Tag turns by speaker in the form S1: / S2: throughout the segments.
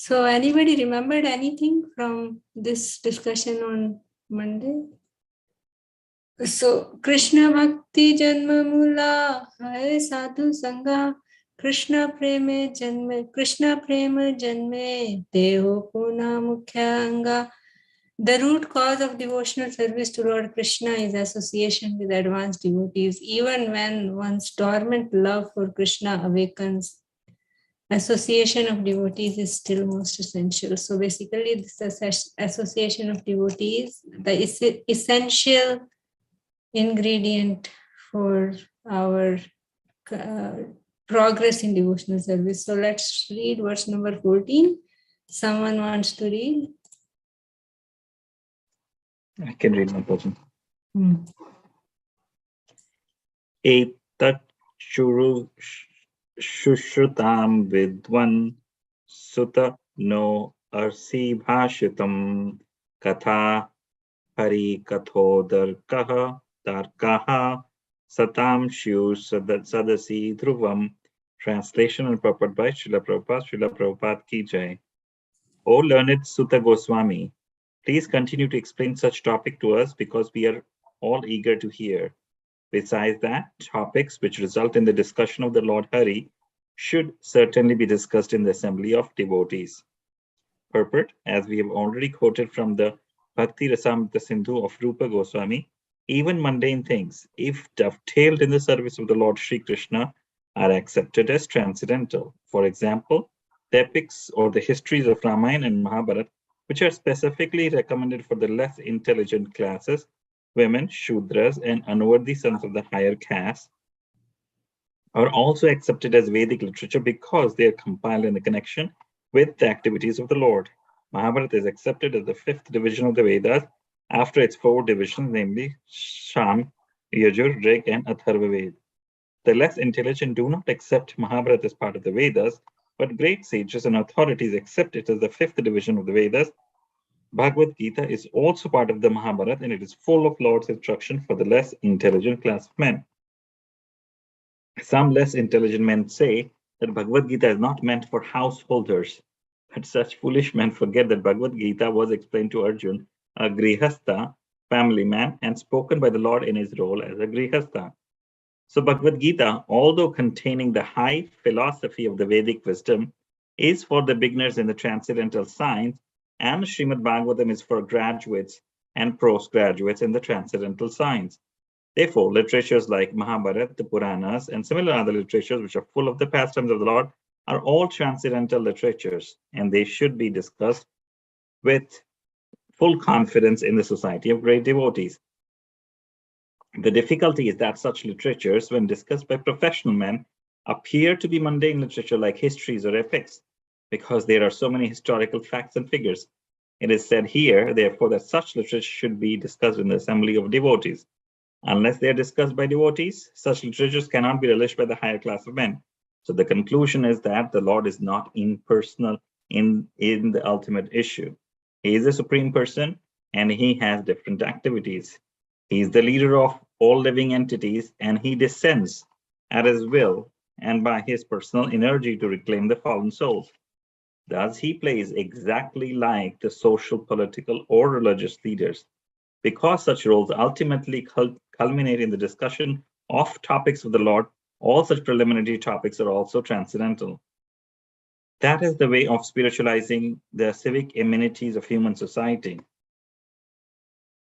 S1: So anybody remembered anything from this discussion on Monday? So Krishna Bhakti Janma Mula Hai Sadhu Sangha Krishna Prema Janme Deho Puna Mukhya Anga. The root cause of devotional service to Lord Krishna is association with advanced devotees. Even when one's dormant love for Krishna awakens, association of devotees is still most essential. So basically, this association of devotees, the essential ingredient for our progress in devotional service. So let's read verse number 14. Someone wants to read?
S2: I can read my portion. Etat shuru shushrutam vidwan sutta no arsi bhashitam katha hari kathodarkaha darkaha satam shu sadasi dhruvam. Translation and purport by Srila Prabhupada. Srila Prabhupada ki jai. O learned Sutta Goswami, please continue to explain such topic to us because we are all eager to hear. Besides that, topics which result in the discussion of the Lord Hari should certainly be discussed in the assembly of devotees. Purport, as we have already quoted from the Bhakti Rasamrita Sindhu of Rupa Goswami, even mundane things, if dovetailed in the service of the Lord Sri Krishna, are accepted as transcendental. For example, the epics or the histories of Ramayana and Mahabharata, which are specifically recommended for the less intelligent classes, women, Shudras, and unworthy sons of the higher caste, are also accepted as Vedic literature because they are compiled in a connection with the activities of the Lord. Mahabharata is accepted as the fifth division of the Vedas after its four divisions, namely Sham, Yajur, Rig, and Atharva Ved. The less intelligent do not accept Mahabharata as part of the Vedas, but great sages and authorities accept it as the fifth division of the Vedas. Bhagavad Gita is also part of the Mahabharata, and it is full of Lord's instruction for the less intelligent class of men. Some less intelligent men say that Bhagavad Gita is not meant for householders, but such foolish men forget that Bhagavad Gita was explained to Arjun, a grihastha, family man, and spoken by the Lord in his role as a grihastha. So Bhagavad Gita, although containing the high philosophy of the Vedic wisdom, is for the beginners in the transcendental science, and Srimad Bhagavatam is for graduates and postgraduates in the transcendental science. Therefore, literatures like Mahabharata, the Puranas, and similar other literatures which are full of the pastimes of the Lord are all transcendental literatures, and they should be discussed with full confidence in the society of great devotees. The difficulty is that such literatures, when discussed by professional men, appear to be mundane literature like histories or epics, because there are so many historical facts and figures. It is said here, therefore, that such literature should be discussed in the assembly of devotees. Unless they are discussed by devotees, such literatures cannot be relished by the higher class of men. So the conclusion is that the Lord is not impersonal in the ultimate issue. He is the supreme person, and he has different activities. He is the leader of all living entities, and he descends at his will and by his personal energy to reclaim the fallen souls. Thus, he plays exactly like the social, political, or religious leaders. Because such roles ultimately culminate in the discussion of topics of the Lord, all such preliminary topics are also transcendental. That is the way of spiritualizing the civic amenities of human society.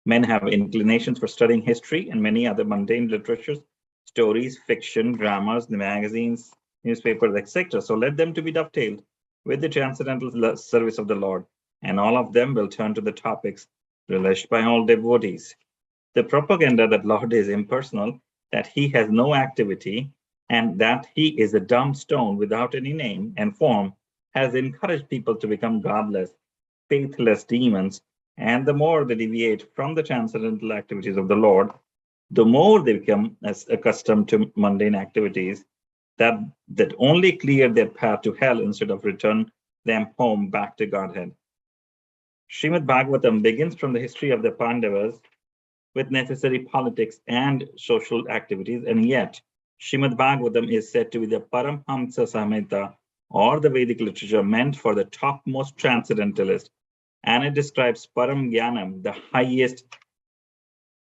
S2: Men have inclinations for studying history and many other mundane literatures, stories, fiction, dramas, the magazines, newspapers, etc. So let them to be dovetailed with the transcendental service of the Lord, and all of them will turn to the topics relished by all devotees. The propaganda that Lord is impersonal, that he has no activity, and that he is a dumb stone without any name and form, has encouraged people to become godless, faithless demons, and the more they deviate from the transcendental activities of the Lord, the more they become accustomed to mundane activities that only clear their path to hell instead of return them home back to Godhead. Srimad Bhagavatam begins from the history of the Pandavas with necessary politics and social activities, and yet Srimad Bhagavatam is said to be the Paramhamsa Samhita or the Vedic literature meant for the topmost transcendentalist, and it describes Param Jnanam, the highest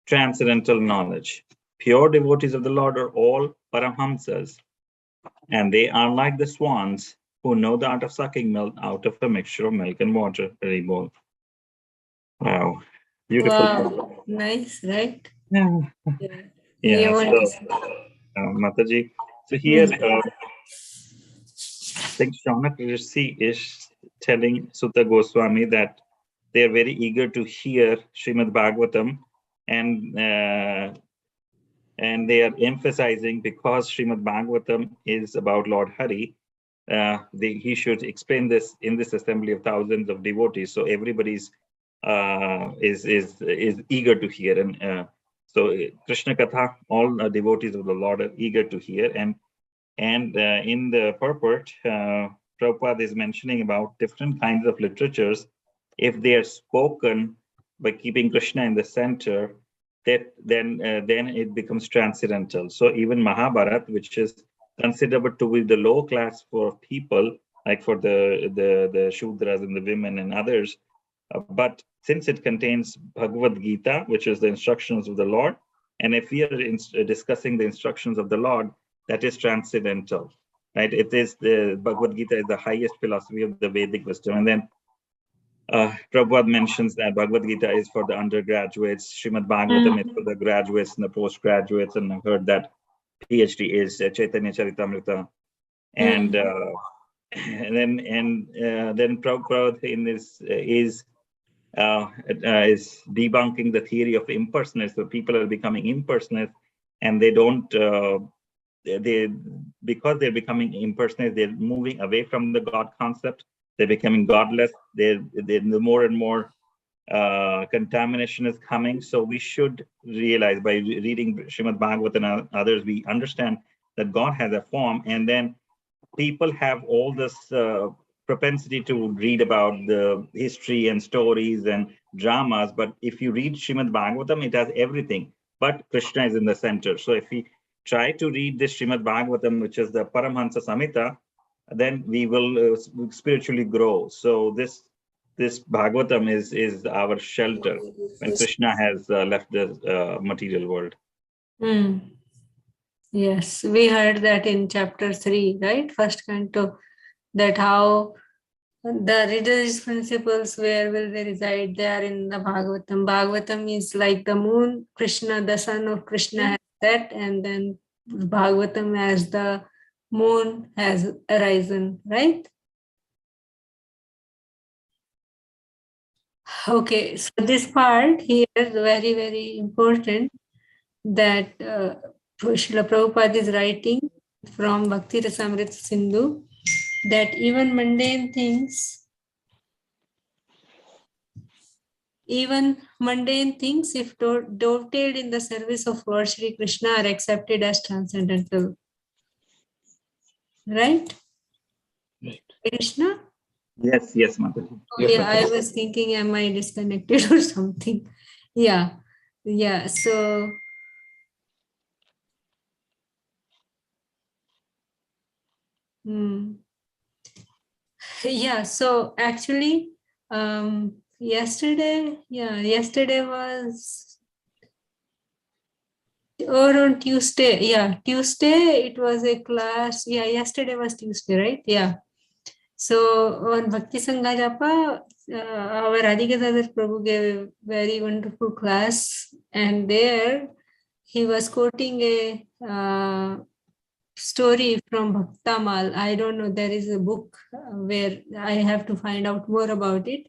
S2: transcendental knowledge. Pure devotees of the Lord are all Paramhamsas, and they are like the swans who know the art of sucking milk out of a mixture of milk and water. Very bold. Wow. Beautiful.
S1: Wow. Nice, right?
S2: Yeah.
S1: Yeah.
S2: Yeah.
S1: You
S2: So,
S1: want to
S2: Mataji, so here, I think Shaunak Rishi is telling Sutta Goswami that they are very eager to hear Srimad Bhagavatam, and they are emphasizing, because Srimad Bhagavatam is about Lord Hari, he should explain this in this assembly of thousands of devotees. So everybody's is eager to hear, and so Krishna Katha, all devotees of the Lord are eager to hear, and in the purport, Prabhupada is mentioning about different kinds of literatures. If they are spoken by keeping Krishna in the center, then it becomes transcendental. So even Mahabharata, which is considered to be the low class for people, like for the Shudras and the women and others, but since it contains Bhagavad Gita, which is the instructions of the Lord, and if we are discussing the instructions of the Lord, that is transcendental, right? It is the Bhagavad Gita is the highest philosophy of the Vedic wisdom. And then Prabhupada mentions that Bhagavad Gita is for the undergraduates, Srimad Bhagavatam is for the graduates and the postgraduates, and I've heard that PhD is Chaitanya Charitamrita. And then Prabhupada in this is debunking the theory of impersonalists. So people are becoming impersonalists, and they don't because they're becoming impersonalists, they're moving away from the God concept. They're becoming godless. They're more and more contamination is coming. So we should realize, by reading Srimad Bhagavatam and others, we understand that God has a form, and then people have all this propensity to read about the history and stories and dramas. But if you read Srimad Bhagavatam, it has everything, but Krishna is in the center. So if we try to read this Srimad Bhagavatam, which is the Paramhansa Samhita, then we will spiritually grow. So this Bhagavatam is our shelter when Krishna has left the material world.
S1: Yes, we heard that in chapter 3, right? First canto, that how the religious principles, where will they reside? They are in the Bhagavatam. Bhagavatam is like the moon. Krishna, the son of Krishna, has set, and then Bhagavatam as the moon has arisen, right? Okay, so this part here is very, very important, that Srila Prabhupada is writing from Bhakti Rasamrita Sindhu, that even mundane things, if dovetailed in the service of Lord Shri Krishna, are accepted as transcendental. Right?
S2: Right.
S1: Krishna?
S2: Yes, Mataji.
S1: Oh, yeah, I was thinking, am I disconnected or something? Yeah. So yeah, so actually yesterday was, or on Tuesday, Tuesday it was a class. Yesterday was Tuesday, right? So on Bhakti Sangha Japa, our Radhika Dadar Prabhu gave a very wonderful class, and there he was quoting a story from Bhaktamal. I don't know, there is a book where I have to find out more about it,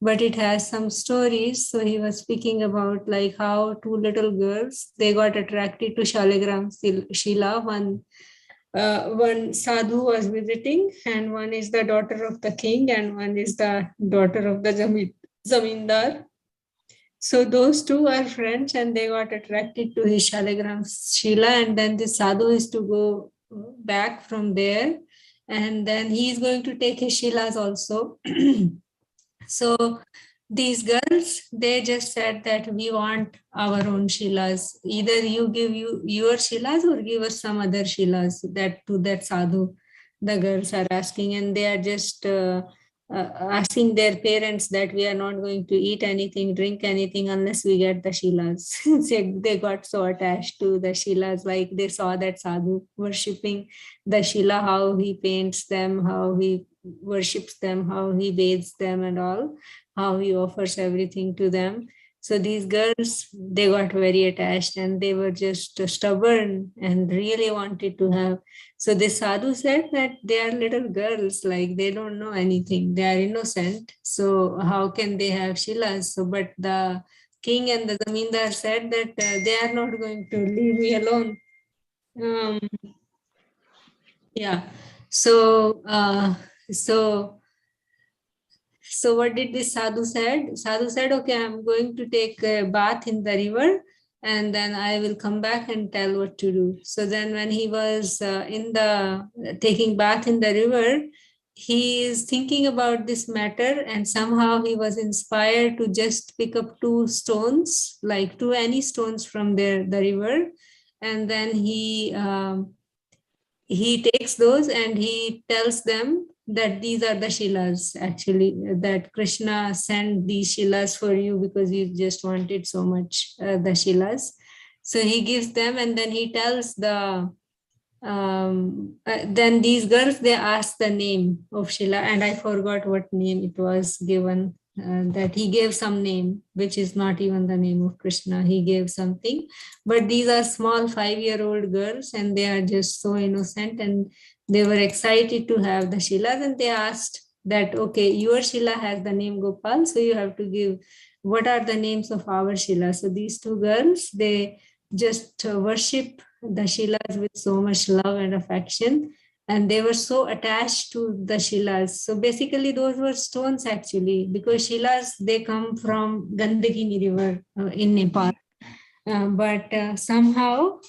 S1: but it has some stories. So he was speaking about like how two little girls, they got attracted to Shaligram Shila. One sadhu was visiting, and one is the daughter of the king, and one is the daughter of the zamindar. So those two are friends, and they got attracted to his Shaligram Shila, and then the sadhu is to go back from there, and then he is going to take his Shilas also. So these girls, they just said that we want our own Shilas. Either you give your Shilas or give us some other Shilas that to that sadhu. the girls are asking, and they are just asking their parents that we are not going to eat anything, drink anything unless we get the Shilas. They got so attached to the Shilas, like they saw that sadhu worshipping the Shila, how he paints them, how he worships them, how he bathes them and all, how he offers everything to them. So these girls, they got very attached and they were just stubborn and really wanted to have. So the sadhu said that they are little girls, like they don't know anything, they are innocent. So how can they have Shilas? So, but the king and the zamindar said that they are not going to leave me alone. Um, yeah. So, so what did this sadhu said? Sadhu said, okay, I'm going to take a bath in the river and then I will come back and tell what to do. So then when he was in the taking bath in the river, he is thinking about this matter and somehow he was inspired to just pick up two stones, like two any stones from the river. And then he takes those and he tells them that these are the Shilas, actually, that Krishna sent these Shilas for you because you just wanted so much the Shilas. So he gives them and then he tells then these girls, they asked the name of Shila, and I forgot what name it was given. That he gave some name, which is not even the name of Krishna. He gave something, but these are small 5-year-old girls, and they are just so innocent, and they were excited to have the Shilas, and they asked that, okay, your Shila has the name Gopal, so you have to give what are the names of our Shila. So these two girls, they just worship the Shilas with so much love and affection, and they were so attached to the Shilas. So basically those were stones actually, because Shilas, they come from Gandakini river in Nepal. But somehow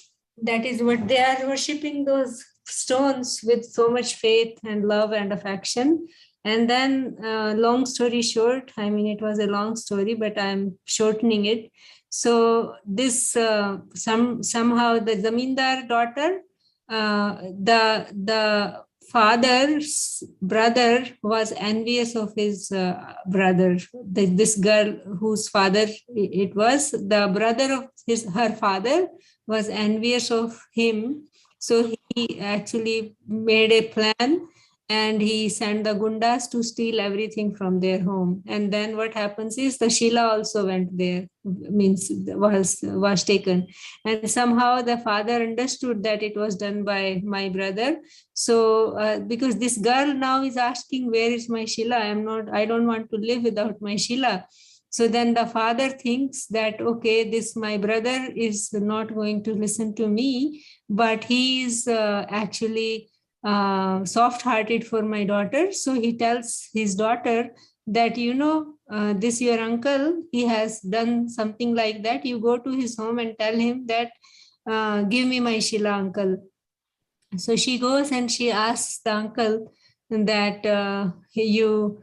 S1: that is what they are worshipping, those stones with so much faith and love and affection. And then long story short, I mean, it was a long story, but I'm shortening it. So this somehow the zamindar daughter, the father's brother was envious of his brother. This girl whose father it was, the brother of her father was envious of him. So he actually made a plan and he sent the gundas to steal everything from their home. And then what happens is the Sheila also went there, means was taken. And somehow the father understood that it was done by my brother. So because this girl now is asking, where is my Sheila? I don't want to live without my Sheila. So then the father thinks that, okay, this my brother is not going to listen to me, but he is actually soft-hearted for my daughter. So he tells his daughter that, this your uncle, he has done something like that. You go to his home and tell him that, give me my Sheila, uncle. So she goes and she asks the uncle that you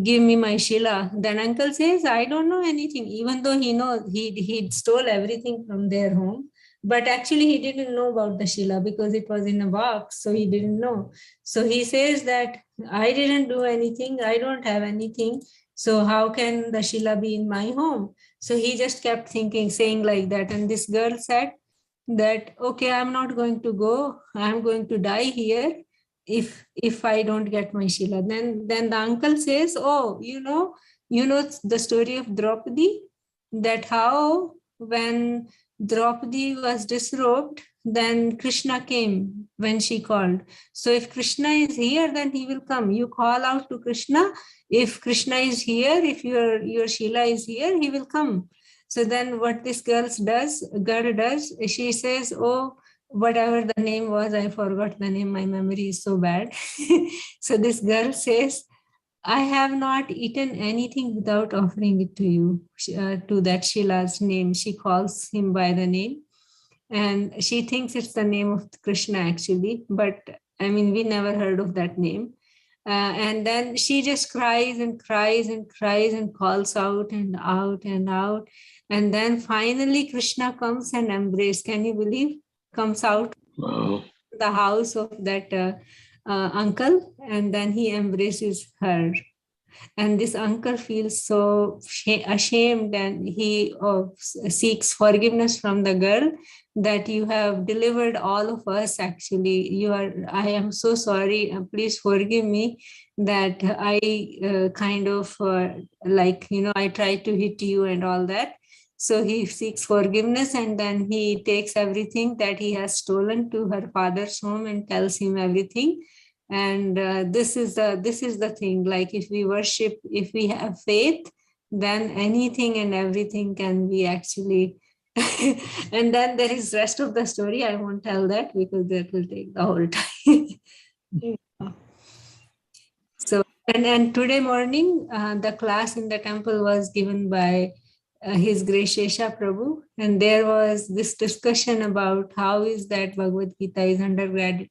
S1: give me my Sheila. Then uncle says, I don't know anything, even though he knows he stole everything from their home. But actually he didn't know about the Sheila because it was in a box, so he didn't know. So he says that I didn't do anything, I don't have anything. So how can the Sheila be in my home? So he just kept thinking, saying like that. And this girl said that, okay, I'm not going to go, I'm going to die here if I don't get my Sheila. Then the uncle says, oh, the story of Draupadi, that how when Draupadi was disrobed, then Krishna came when she called. So if Krishna is here, then he will come. You call out to Krishna. If Krishna is here, if your Sheila is here, he will come. So then what this girl does, she says, oh, whatever the name was, I forgot the name, my memory is so bad. So this girl says, I have not eaten anything without offering it to you, to that Sheila's name. She calls him by the name. And she thinks it's the name of Krishna actually, but I mean, we never heard of that name. And then she just cries and cries and cries and calls out and out and out. And then finally Krishna comes and embraces. Can you believe? Comes out.
S2: Wow.
S1: the house of that uncle, and then he embraces her. And this uncle feels so ashamed, and he seeks forgiveness from the girl, that you have delivered all of us. Actually, I am so sorry, please forgive me that I kind of I tried to hit you and all that. So he seeks forgiveness, and then he takes everything that he has stolen to her father's home and tells him everything. And this is the thing, like if we worship, if we have faith, then anything and everything can be actually and then there is rest of the story. I won't tell that because that will take the whole time. Yeah. So and today morning the class in the temple was given by His Grace Shesha Prabhu, and there was this discussion about how is that Bhagavad Gita is undergrad,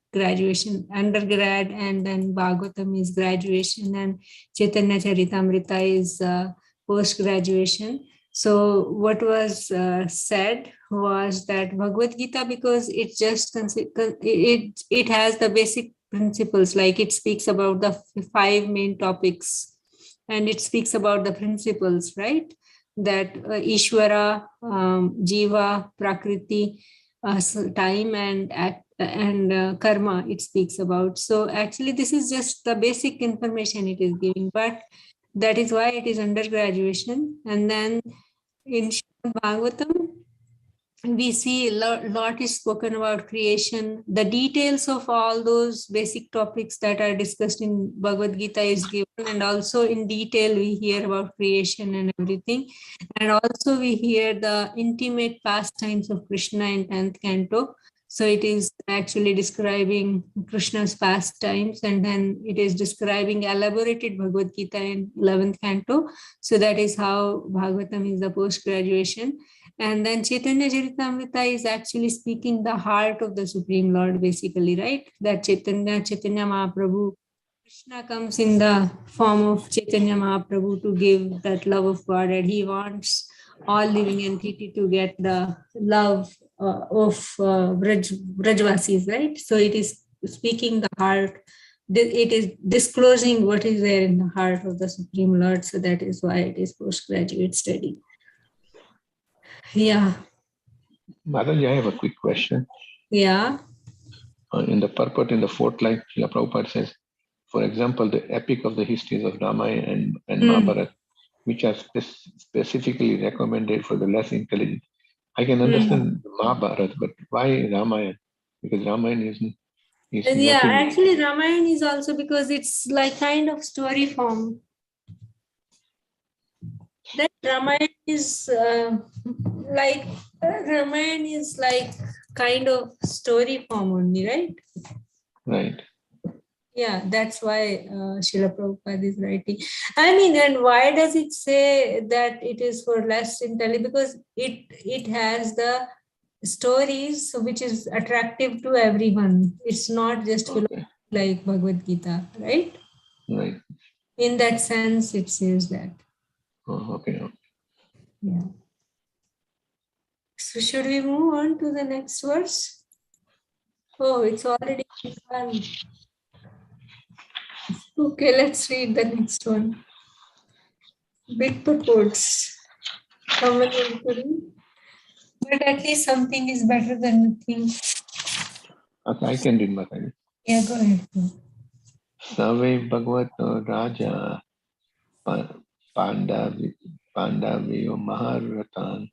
S1: and then Bhagavatam is graduation, and Chaitanya Charitamrita is post graduation. So what was said was that Bhagavad Gita, because it has the basic principles, like it speaks about the 5 main topics, and it speaks about the principles, right? That Ishvara, Jiva, Prakriti, time and act, and karma it speaks about. So actually this is just the basic information it is giving, but that is why it is under graduation. And then in Srimad Bhagavatam, we see a lot is spoken about creation. The details of all those basic topics that are discussed in Bhagavad Gita is given, and also in detail we hear about creation and everything. And also we hear the intimate pastimes of Krishna in 10th canto. So it is actually describing Krishna's pastimes, and then it is describing elaborated Bhagavad Gita in 11th canto. So that is how Bhagavatam is the post-graduation. And then Chaitanya Charitamrita is actually speaking the heart of the Supreme Lord, basically, right? That Chaitanya Mahaprabhu, Krishna comes in the form of Chaitanya Mahaprabhu to give that love of God, and he wants all living entity to get the love of Brajvasis, right? So it is speaking the heart. It is disclosing what is there in the heart of the Supreme Lord. So that is why it is postgraduate study. Yeah.
S3: Mataji, I have a quick question.
S1: Yeah.
S3: In the purport, in the 4th line, Srila Prabhupada says, for example, the epic of the histories of Ramayana and Mahabharata, which are specifically recommended for the less intelligent. I can understand Mahabharata, but why Ramayana? Because Ramayana is
S1: Yeah,
S3: nothing.
S1: actually Ramayana is also because it's like kind of story form. That Ramayana is Ramayana is like kind of story form only, right?
S3: Right.
S1: Yeah, that's why Srila Prabhupada is writing. I mean, and why does it say that it is for less intelligent? Because it has the stories which is attractive to everyone. It's not just philosophy like Bhagavad Gita, right?
S3: Right.
S1: In that sense, it says that.
S3: Oh, okay.
S1: Yeah. So should we move on to the next verse? Oh, it's already done. Okay, let's read the next one. Big purports. Someone will put in. But at least something is better than nothing.
S3: Okay, I can read Mataji.
S1: Yeah, go ahead.
S3: Save Bhagavato Raja Pandaviyo Maharatan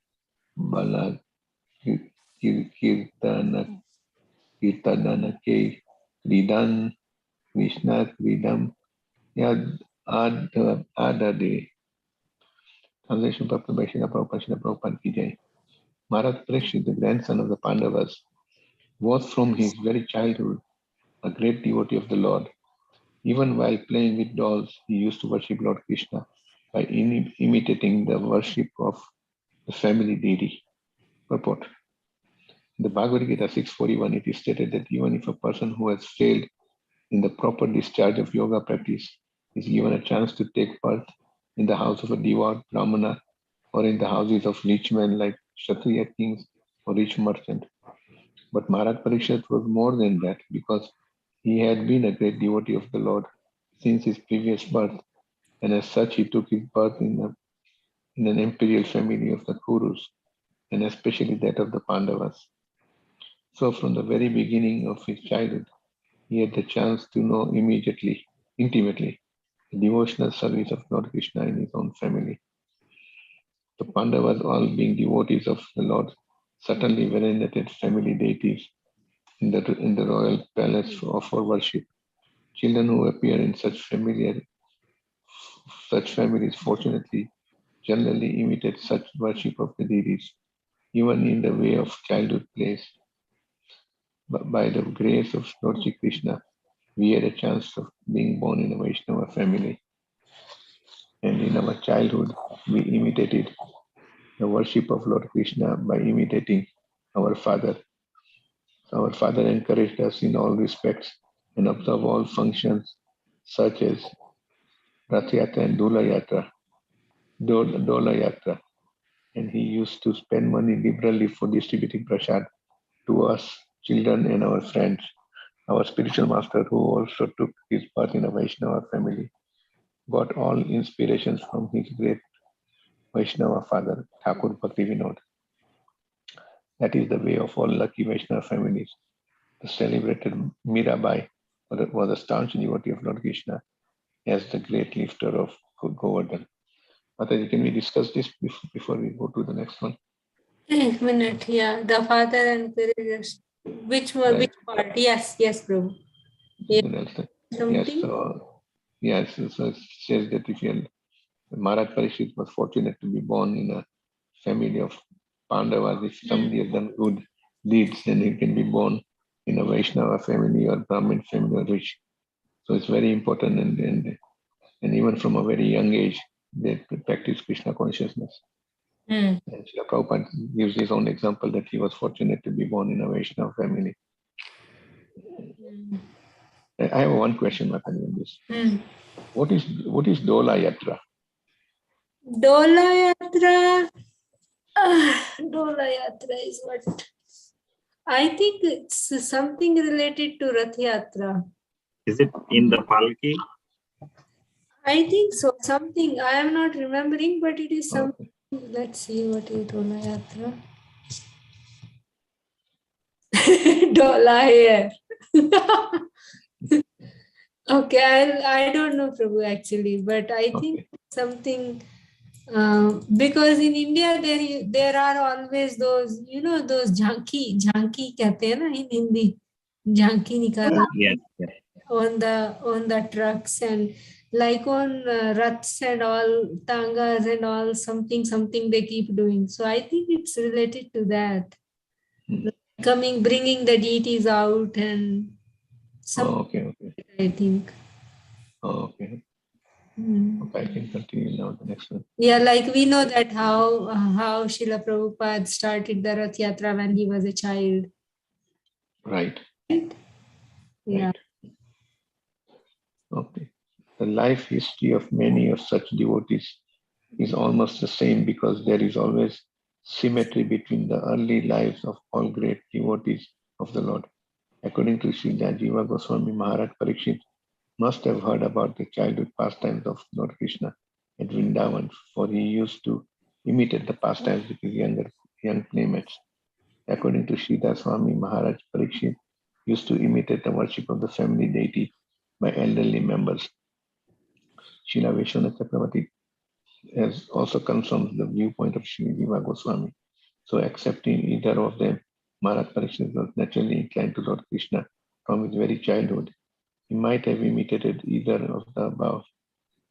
S3: Bala Kirtana Ke Ridan Vishnath Vidam Yad Adade. Translation by Srila Prabhupada Ki Jai. Maharaj Parikshit, the grandson of the Pandavas, was from his very childhood a great devotee of the Lord. Even while playing with dolls, he used to worship Lord Krishna by imitating the worship of the family deity. Purport. In the Bhagavad Gita 641, it is stated that even if a person who has failed in the proper discharge of yoga practice is given a chance to take birth in the house of a devout Brahmana or in the houses of rich men like Kshatriya kings or rich merchant, But Maharaj Parikshit was more than that, because he had been a great devotee of the Lord since his previous birth, and as such he took his birth in an imperial family of the Kurus, and especially that of the Pandavas. So from the very beginning of his childhood, he had the chance to know intimately, the devotional service of Lord Krishna in his own family. The Pandavas, all being devotees of the Lord, certainly venerated family deities in the royal palace for worship. Children who appear in such families, fortunately, generally imitate such worship of the deities, even in the way of childhood plays. But by the grace of Lord Shri Krishna, we had a chance of being born in a Vaishnava family. And in our childhood, we imitated the worship of Lord Krishna by imitating our father. Our father encouraged us in all respects and observe all functions such as Rath Yatra and Dola Yatra. And he used to spend money liberally for distributing prasad to us, children, and our friends. Our spiritual master, who also took his birth in a Vaishnava family, got all inspirations from his great Vaishnava father, Thakur Bhakti Vinod. That is the way of all lucky Vaishnava families. The celebrated Mirabai was a staunch devotee of Lord Krishna as the great lifter of Govardhan. Mataji, can we discuss this before we go to the next one?
S1: A minute, yeah. The father encourages. Which one?
S3: Right.
S1: Which part? Yes, Prabhu.
S3: Yes,
S1: Something?
S3: so it says that if Maharaj Parikshit was fortunate to be born in a family of Pandavas. If somebody has done good deeds, then he can be born in a Vaishnava family or Brahmin family or rich. So it's very important, and even from a very young age, they practice Krishna consciousness. And Srila Prabhupada gives his own example that he was fortunate to be born in a Vaishnava family. I have one question, Mataji, on this. What is Dola Yatra?
S1: Dola Yatra. Dola Yatra is what? I think it's something related to Rath Yatra.
S2: Is it in the Palki?
S1: I think so. Something I am not remembering, but it is something.
S3: Okay.
S1: Let's see what is Dola Yatra. Dola hair. Okay, I don't know, Prabhu, actually, but I think something. Because in India there are always those, those jhanki कहते हैं ना in Hindi, jhanki निकालना
S2: Yes.
S1: on the trucks, and like on ruts and all, tangas and all, something they keep doing. So I think it's related to that, bringing the deities out and
S3: Okay.
S1: I think.
S3: Okay. Okay, I can continue now. The next one.
S1: Yeah, like we know that how Srila Prabhupada started the Rath Yatra when he was a child.
S3: Right.
S1: Yeah.
S3: Right. Okay. The life history of many of such devotees is almost the same, because there is always symmetry between the early lives of all great devotees of the Lord. According to Srila Jiva Goswami, Maharaj Parikshit must have heard about the childhood pastimes of Lord Krishna at Vrindavan, for he used to imitate the pastimes with his young playmates. According to Sridhar Swami, Maharaj Parikshit used to imitate the worship of the family deity by elderly members. Srila Vishwanath Chakravarti has also confirmed the viewpoint of Sri Jiva Goswami. So accepting either of them, Maharaj Parikshit was naturally inclined to Lord Krishna from his very childhood. He might have imitated either of the above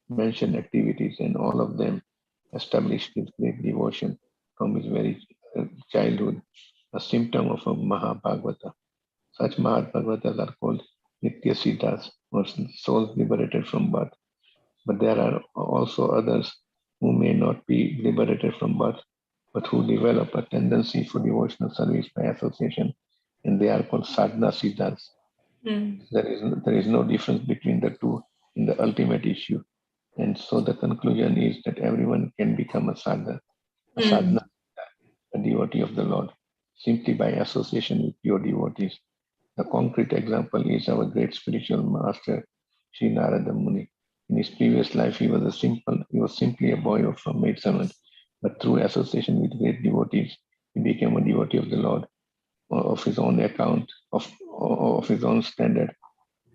S3: mentioned activities, and all of them established his great devotion from his very childhood, a symptom of a Mahabhagavata. Such Mahabhagavatas are called Nitya Siddhas, or souls liberated from birth. But there are also others who may not be liberated from birth, but who develop a tendency for devotional service by association, and they are called sadhana siddhas. There is no difference between the two in the ultimate issue. And so the conclusion is that everyone can become a sadhana, a devotee of the Lord. simply by association with pure devotees. The concrete example is our great spiritual master, Sri Narada Muni. In his previous life, he was simply a boy of a maid servant, but through association with great devotees, he became a devotee of the Lord, of his own account, of his own standard,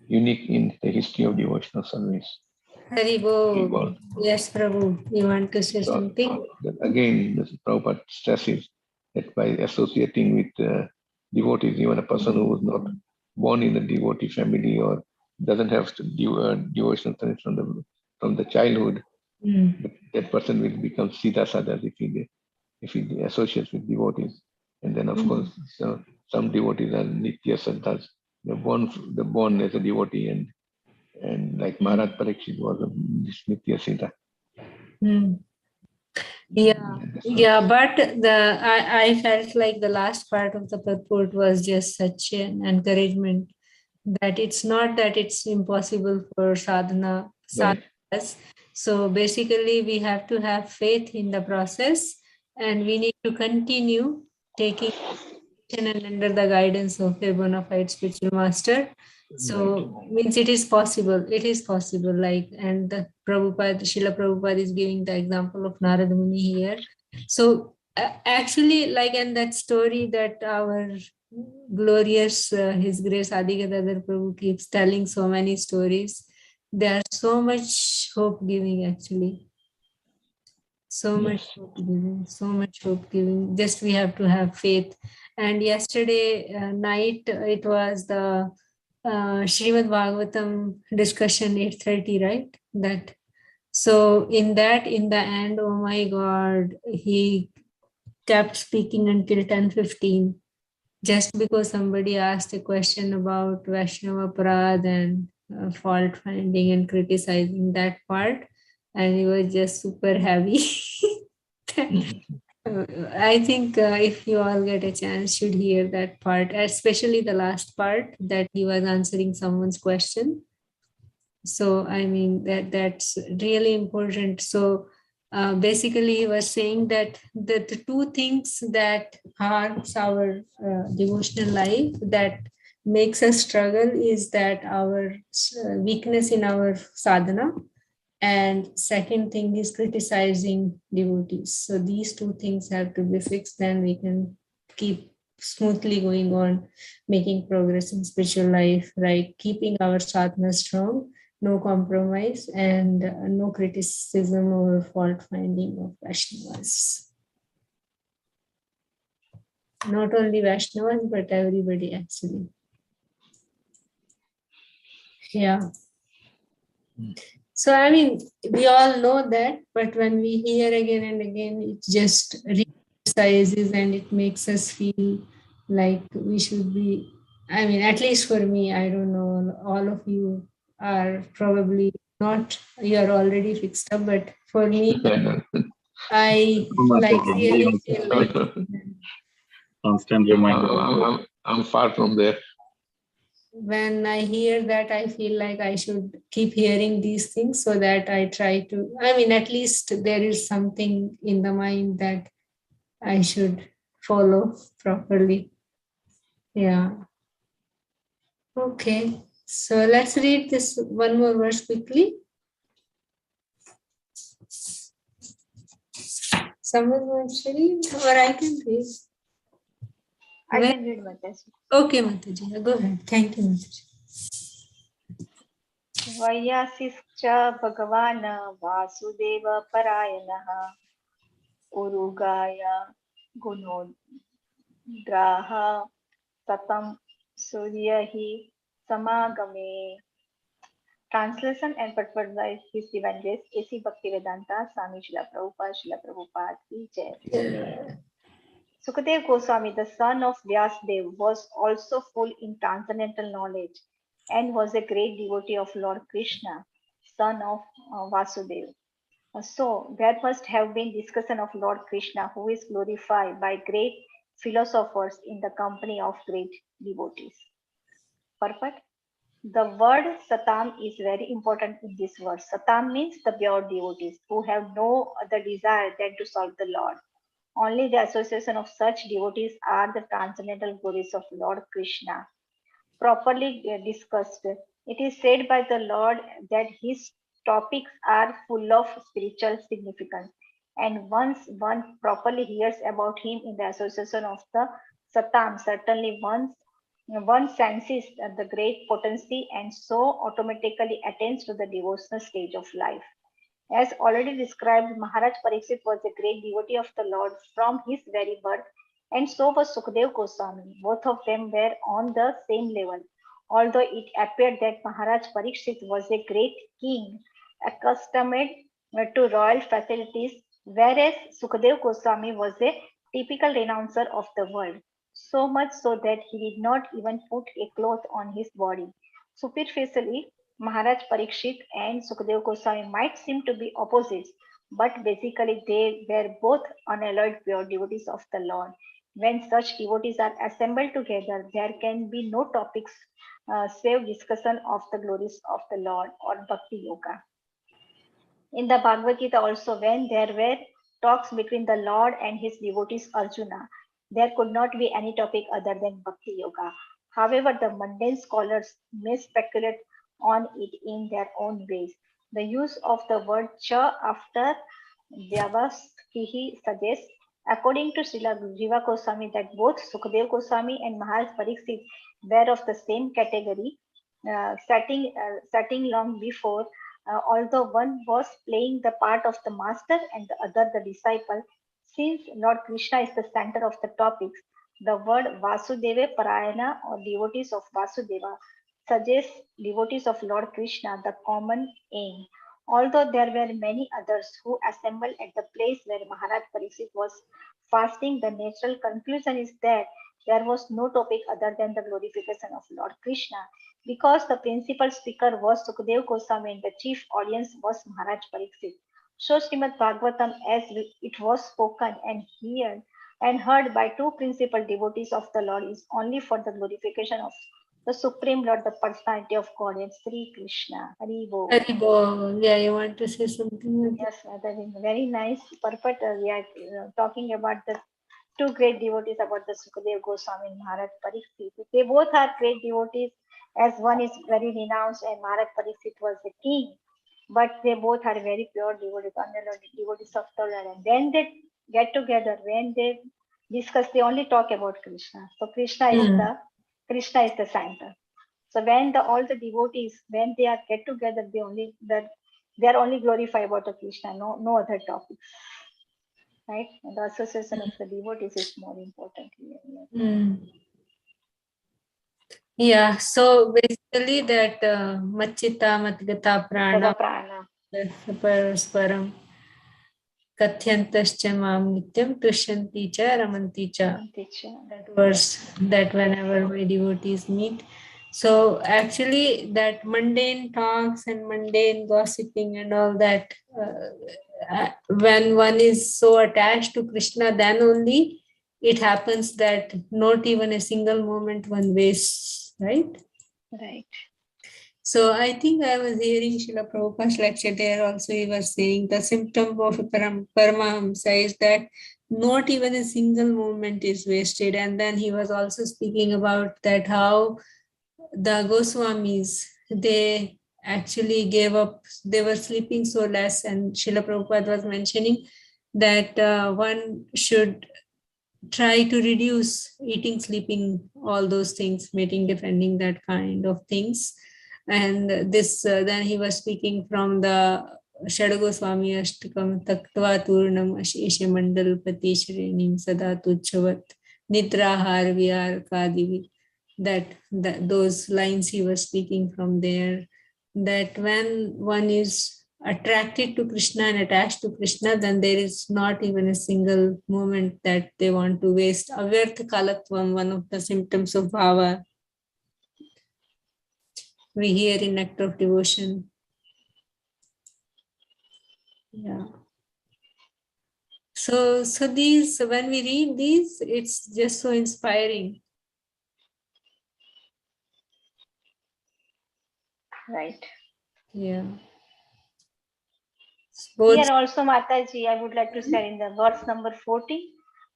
S3: unique in the history of devotional service.
S1: Haribo. Yes, Prabhu. You want to say something?
S3: Again, Prabhupada stresses that by associating with devotees, even a person who was not born in a devotee family or doesn't have devotional service from the childhood, that person will become Siddha Sadhas if he associates with devotees. And then, of course, some devotees are Nitya Sadhas. They're born as a devotee, and like Maharaj Parikshit was a Nitya Siddha.
S1: Yeah, but I felt like the last part of the purport was just such an encouragement that it's not that it's impossible for sadhanas. So basically, we have to have faith in the process, and we need to continue taking action and under the guidance of a bona fide spiritual master. So means it is possible. It is possible. Like, and the Prabhupada, Srila Prabhupada is giving the example of Narada Muni here. So actually, like in that story that our glorious His Grace Adi Gadadhar Prabhu keeps telling so many stories. They are so much hope giving actually. So much hope giving. Just we have to have faith. And yesterday night it was the Srimad Bhagavatam discussion 8:30, right? That so in the end, oh my God, he kept speaking until 10:15 just because somebody asked a question about Vaishnava Parad and fault finding and criticizing that part, and he was just super heavy. I think if you all get a chance, should hear that part, especially the last part that he was answering someone's question. So I mean that's really important. So basically he was saying that the two things that harms our devotional life, that makes us struggle, is that our weakness in our sadhana, and second thing is criticizing devotees. So these two things have to be fixed, then we can keep smoothly going on, making progress in spiritual life, right? Keeping our sadhana strong, no compromise, and no criticism or fault finding of Vaishnavas. Not only Vaishnavas, but everybody actually. Yeah. So, I mean, we all know that, but when we hear again and again, it just re-emphasizes and it makes us feel like we should be, I mean, at least for me, I don't know, all of you are probably not, you're already fixed up, but for me, I like really feel like
S2: constant reminder.
S3: I'm far from there.
S1: When I hear that, I feel like I should keep hearing these things so that I try to, I mean, at least there is something in the mind that I should follow properly. Yeah. Okay. So let's read this one more verse quickly. Someone wants to read, or I can read.
S4: I can read, Mataji.
S1: Okay, Mataji. Go ahead. Thank you, Mataji.
S4: Vayasischa Bhagavan Vasudeva Parayanaha Urugaya Gunodraha Satam Suryahi Samagame. Translation and purport by His Divine Grace A.C. Bhaktivedanta Swami Srila Prabhupada Ki Jai. Sukadev Goswami, the son of Vyasdev, was also full in transcendental knowledge and was a great devotee of Lord Krishna, son of Vasudev. So there must have been discussion of Lord Krishna, who is glorified by great philosophers in the company of great devotees. Purport. The word Satam is very important in this verse. Satam means the pure devotees who have no other desire than to serve the Lord. Only the association of such devotees are the transcendental glories of Lord Krishna. Properly discussed, it is said by the Lord that his topics are full of spiritual significance. And once one properly hears about him in the association of the Satam, certainly one senses the great potency and so automatically attains to the devotional stage of life. As already described, Maharaj Pariksit was a great devotee of the Lord from his very birth, and so was Sukhdev Goswami. Both of them were on the same level. Although it appeared that Maharaj Pariksit was a great king, accustomed to royal facilities, whereas Sukhdev Goswami was a typical renouncer of the world, so much so that he did not even put a cloth on his body. Superficially, Maharaj Parikshit and Sukhdev Goswami might seem to be opposites, but basically they were both unalloyed pure devotees of the Lord. When such devotees are assembled together, there can be no topics save discussion of the glories of the Lord or Bhakti Yoga. In the Bhagavad Gita also, when there were talks between the Lord and his devotees Arjuna, there could not be any topic other than Bhakti Yoga. However, the mundane scholars may speculate on it in their own ways. The use of the word cha after Vyavaskihi suggests, according to Srila Jiva Goswami, that both Sukadev Goswami and Maharaj Pariksit were of the same category, starting long before, although one was playing the part of the master and the other the disciple. Since Lord Krishna is the center of the topics, the word Vasudeva Parayana or devotees of Vasudeva suggests devotees of Lord Krishna, the common aim. Although there were many others who assembled at the place where Maharaj Pariksit was fasting, the natural conclusion is that there was no topic other than the glorification of Lord Krishna. Because the principal speaker was Sukadev Goswami and the chief audience was Maharaj Pariksit. So Srimad Bhagavatam, as it was spoken and heard by two principal devotees of the Lord, is only for the glorification of the Supreme Lord, the personality of God, and Sri Krishna. Hari Bol.
S1: Hari Bol. Yeah, you want to say something?
S4: Yes, that is very nice. Perfect. We are talking about the two great devotees, about the Sukadev Goswami and Maharaj Pariksit. They both are great devotees, as one is very renounced and Maharaj Pariksit was the king. But they both are very pure devotees, devotees of the Lord. And when they get together, when they discuss, they only talk about Krishna. So Krishna is the center. So when all the devotees, when they are get together, they are only glorify about the Krishna, no other topics. Right? And the association of the devotees is more important here.
S1: Yeah, so basically that Machita Matgata Prana Parasparam Kathyantascha Mam Nityam Tushanti Cha Ramanti Cha. That verse that whenever my devotees meet. So actually that mundane talks and mundane gossiping and all that, when one is so attached to Krishna, then only it happens that not even a single moment one wastes, right?
S4: Right.
S1: So I think I was hearing Srila Prabhupada's lecture there also. He was saying the symptom of a Paramahamsa is that not even a single moment is wasted. And then he was also speaking about that how the Goswamis, they actually gave up, they were sleeping so less. And Srila Prabhupada was mentioning that one should try to reduce eating, sleeping, all those things, mating, defending, that kind of things. And this, then he was speaking from the Shadagoswami Ashtakam Taktva Turnam Ashesha Mandal Pati Shrenim Sada Tuchavat Nidrahar Vyar Kadivi. That those lines he was speaking from there, that when one is attracted to Krishna and attached to Krishna, then there is not even a single moment that they want to waste. Avyartha kalatvam, one of the symptoms of bhava, we hear in Nectar of Devotion. Yeah. So these, when we read these, it's just so inspiring.
S4: Right.
S1: Yeah.
S4: Here also, Mataji, I would like to say in the verse number 40,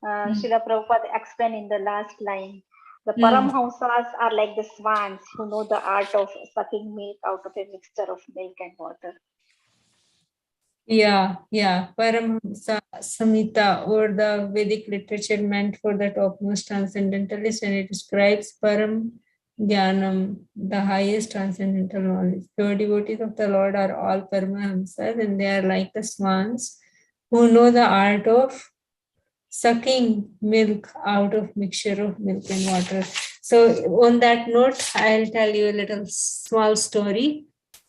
S4: Srila Prabhupada explained in the last line, the Paramhamsas are like the swans who know the art of sucking milk out of a mixture of milk and water.
S1: Yeah. Paramhamsa Samhita, or the Vedic literature meant for the topmost transcendentalists, and it describes Param Jnanam, the highest transcendental knowledge. Pure devotees of the Lord are all Paramahamsas, and they are like the swans who know the art of sucking milk out of mixture of milk and water. So on that note, I'll tell you a little small story.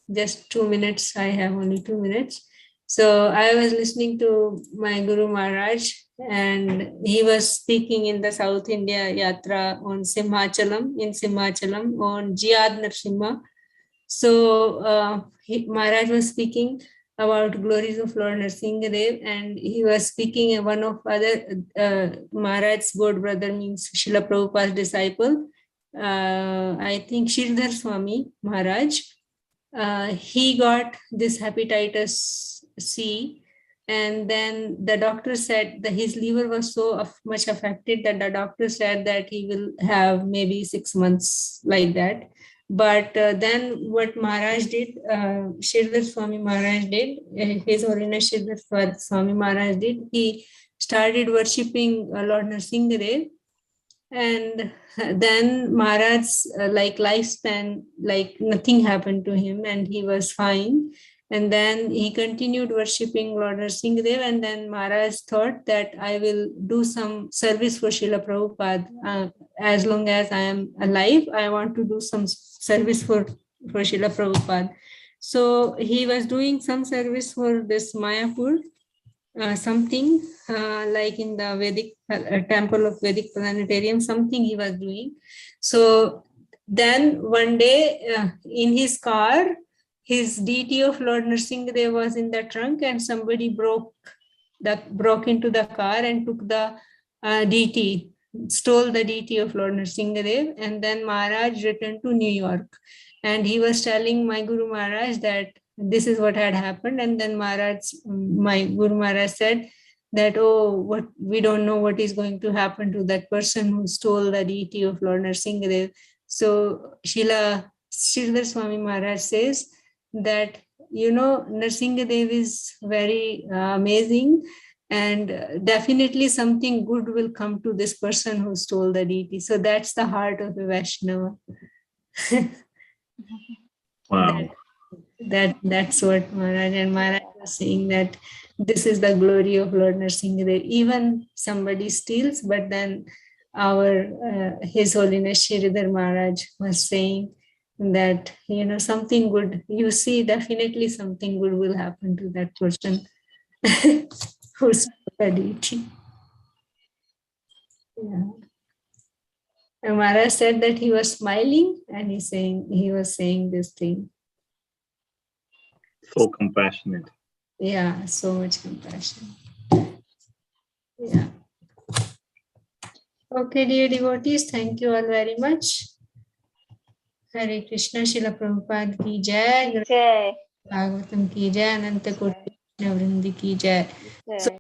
S1: Just 2 minutes. I have only 2 minutes. So I was listening to my Guru Maharaj, and he was speaking in the South India Yatra on Simhachalam on Jiyad Narsimha. So Maharaj was speaking about glories of Lord Nrsimhadev, and he was speaking one of other Maharaj's good brother, means Srila Prabhupada's disciple, I think Sridhar Swami Maharaj. He got this hepatitis C, and then the doctor said that his liver was so much affected that the doctor said that he will have maybe 6 months like that. But then what Maharaj did, Sridhar Swami Maharaj did, His Holiness Sridhar Swami Maharaj did, he started worshipping Lord Nrsimhadev. And then Maharaj's lifespan, nothing happened to him, and he was fine. And then he continued worshipping Lord Nrsimhadev, and then Maharaj thought that I will do some service for Srila Prabhupada. As long as I am alive, I want to do some service for Srila Prabhupada. So he was doing some service for this Mayapur, something like in the Vedic temple of Vedic planetarium, something he was doing. So then one day in his car, his deity of Lord Nrsimhadev was in the trunk, and somebody broke into the car and took the deity, stole the deity of Lord Nrsimhadev. And then Maharaj returned to New York, and he was telling my Guru Maharaj that this is what had happened. And then my Guru Maharaj said that, what, we don't know what is going to happen to that person who stole the deity of Lord Nrsimhadev. So Srila Sridhar Swami Maharaj says that, Nrsimhadev is very amazing, and definitely something good will come to this person who stole the deity. So that's the heart of a Vaishnava.
S2: Wow.
S1: That's what Maharaj was saying, that this is the glory of Lord Nrsimhadev. Even somebody steals, but then His Holiness Sridhar Maharaj was saying that, something good, you see, definitely something good will happen to that person who stole the deity. Yeah. And Maharaj said that he was smiling, and he was saying this thing.
S2: So compassionate.
S1: Yeah, so much compassion. Yeah. Okay, dear devotees, thank you all very much. Hare Krishna, Srila Prabhupada ki jai,
S4: Jai.
S1: Bhagavatam ki jai, Ananta Koti Vrinda ki jai.
S4: Jai.